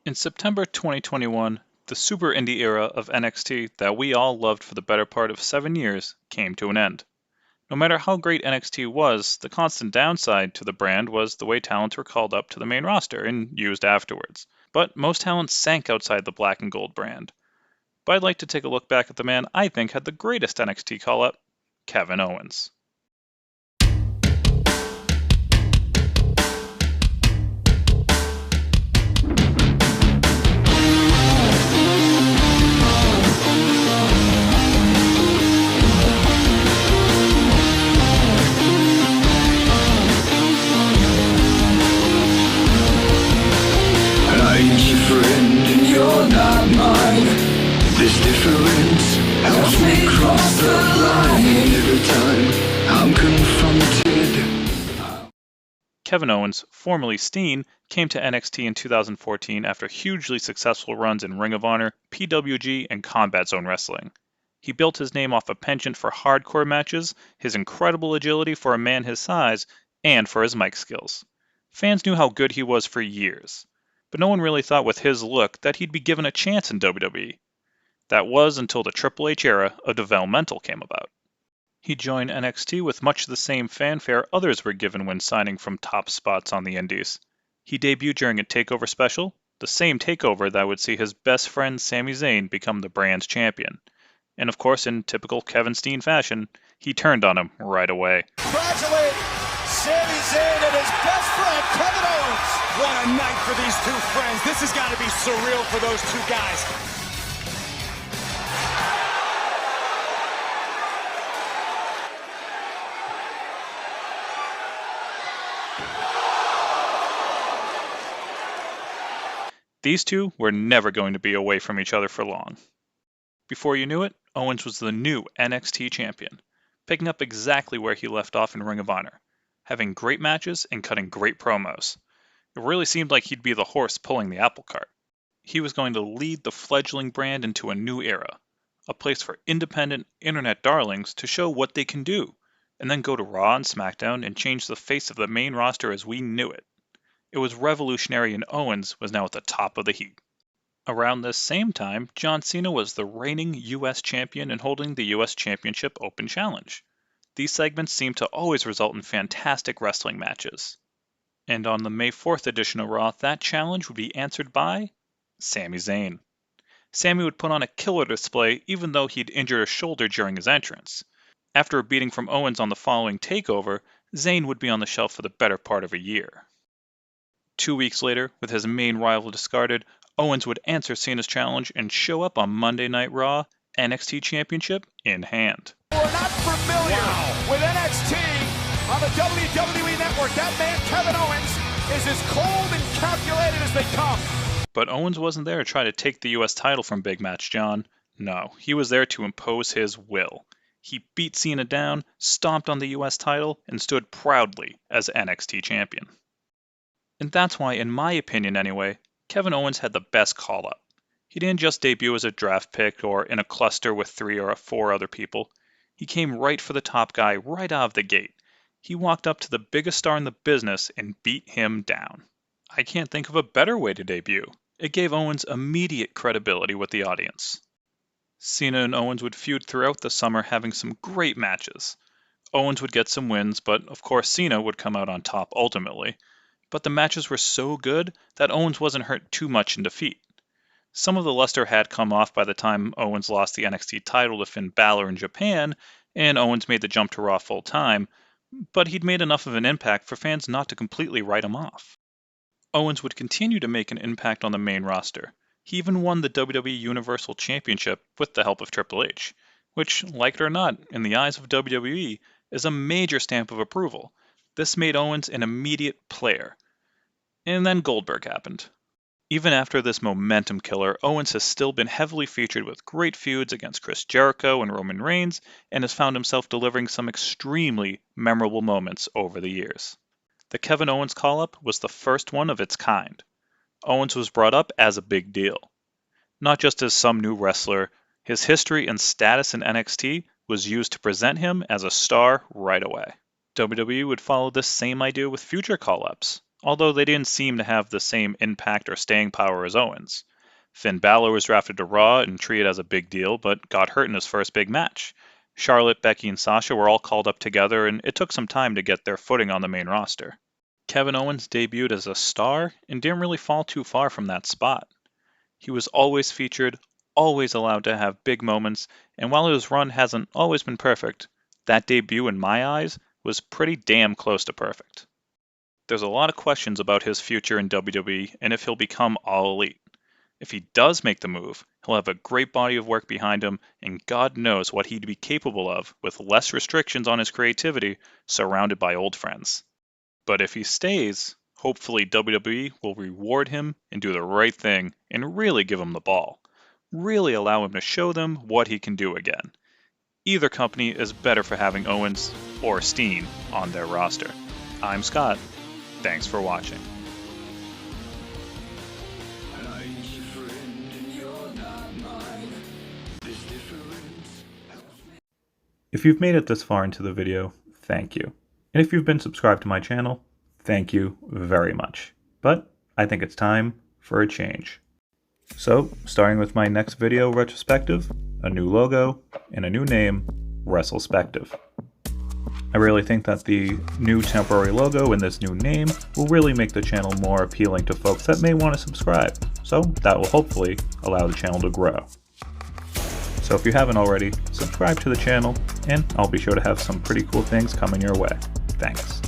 In September 2021, the super indie era of NXT that we all loved for the better part of 7 years came to an end. No matter how great NXT was, the constant downside to the brand was the way talents were called up to the main roster and used afterwards. But most talent sank outside the black and gold brand. But I'd like to take a look back at the man I think had the greatest NXT call up, Kevin Owens. You're not mine. This difference helps me cross the line every time I'm confronted. Kevin Owens, formerly Steen, came to NXT in 2014 after hugely successful runs in Ring of Honor, PWG, and Combat Zone Wrestling. He built his name off a penchant for hardcore matches, his incredible agility for a man his size, and for his mic skills. Fans knew how good he was for years. But no one really thought with his look that he'd be given a chance in WWE. That was until the Triple H era of developmental came about. He joined NXT with much the same fanfare others were given when signing from top spots on the indies. He debuted during a TakeOver special, the same TakeOver that would see his best friend Sami Zayn become the brand's champion. And of course, in typical Kevin Steen fashion, he turned on him right away. Congratulate Sami Zayn and his best friend Kevin Owens. What a night for these two friends. This has got to be surreal for those two guys. These two were never going to be away from each other for long. Before you knew it, Owens was the new NXT champion, picking up exactly where he left off in Ring of Honor, having great matches and cutting great promos. It really seemed like he'd be the horse pulling the apple cart. He was going to lead the fledgling brand into a new era, a place for independent internet darlings to show what they can do, and then go to Raw and SmackDown and change the face of the main roster as we knew it. It was revolutionary, and Owens was now at the top of the heap. Around this same time, John Cena was the reigning US champion and holding the US Championship Open Challenge. These segments seemed to always result in fantastic wrestling matches. And on the May 4th edition of Raw, that challenge would be answered by Sami Zayn. Sami would put on a killer display even though he'd injured a shoulder during his entrance. After a beating from Owens on the following TakeOver, Zayn would be on the shelf for the better part of a year. 2 weeks later, with his main rival discarded, Owens would answer Cena's challenge and show up on Monday Night Raw, NXT Championship in hand. We're not familiar with NXT on the WWE Network. That man, Kevin Owens, is as cold and calculated as they come. But Owens wasn't there to try to take the US title from Big Match John. No, he was there to impose his will. He beat Cena down, stomped on the US title, and stood proudly as NXT champion. And that's why, in my opinion anyway, Kevin Owens had the best call-up. He didn't just debut as a draft pick or in a cluster with 3 or 4 other people. He came right for the top guy right out of the gate. He walked up to the biggest star in the business and beat him down. I can't think of a better way to debut. It gave Owens immediate credibility with the audience. Cena and Owens would feud throughout the summer, having some great matches. Owens would get some wins, but of course Cena would come out on top ultimately. But the matches were so good that Owens wasn't hurt too much in defeat. Some of the luster had come off by the time Owens lost the NXT title to Finn Balor in Japan, and Owens made the jump to Raw full time, but he'd made enough of an impact for fans not to completely write him off. Owens would continue to make an impact on the main roster. He even won the WWE Universal Championship with the help of Triple H, which, like it or not, in the eyes of WWE, is a major stamp of approval. This made Owens an immediate player. And then Goldberg happened. Even after this momentum killer, Owens has still been heavily featured with great feuds against Chris Jericho and Roman Reigns, and has found himself delivering some extremely memorable moments over the years. The Kevin Owens call-up was the first one of its kind. Owens was brought up as a big deal. Not just as some new wrestler, his history and status in NXT was used to present him as a star right away. WWE would follow this same idea with future call-ups. although they didn't seem to have the same impact or staying power as Owens. Finn Balor was drafted to Raw and treated as a big deal, but got hurt in his first big match. Charlotte, Becky, and Sasha were all called up together, and it took some time to get their footing on the main roster. Kevin Owens debuted as a star and didn't really fall too far from that spot. He was always featured, always allowed to have big moments, and while his run hasn't always been perfect, that debut in my eyes was pretty damn close to perfect. There's a lot of questions about his future in WWE and if he'll become All Elite. If he does make the move, he'll have a great body of work behind him, and God knows what he'd be capable of with less restrictions on his creativity, surrounded by old friends. But if he stays, hopefully WWE will reward him and do the right thing and really give him the ball. Really allow him to show them what he can do again. Either company is better for having Owens or Steen on their roster. I'm Scott. Thanks for watching. If you've made it this far into the video, thank you. And if you've been subscribed to my channel, thank you very much. But I think it's time for a change. So, starting with my next video retrospective, a new logo, and a new name, WrestleSpective. I really think that the new temporary logo and this new name will really make the channel more appealing to folks that may want to subscribe, so that will hopefully allow the channel to grow. So if you haven't already, subscribe to the channel, and I'll be sure to have some pretty cool things coming your way. Thanks.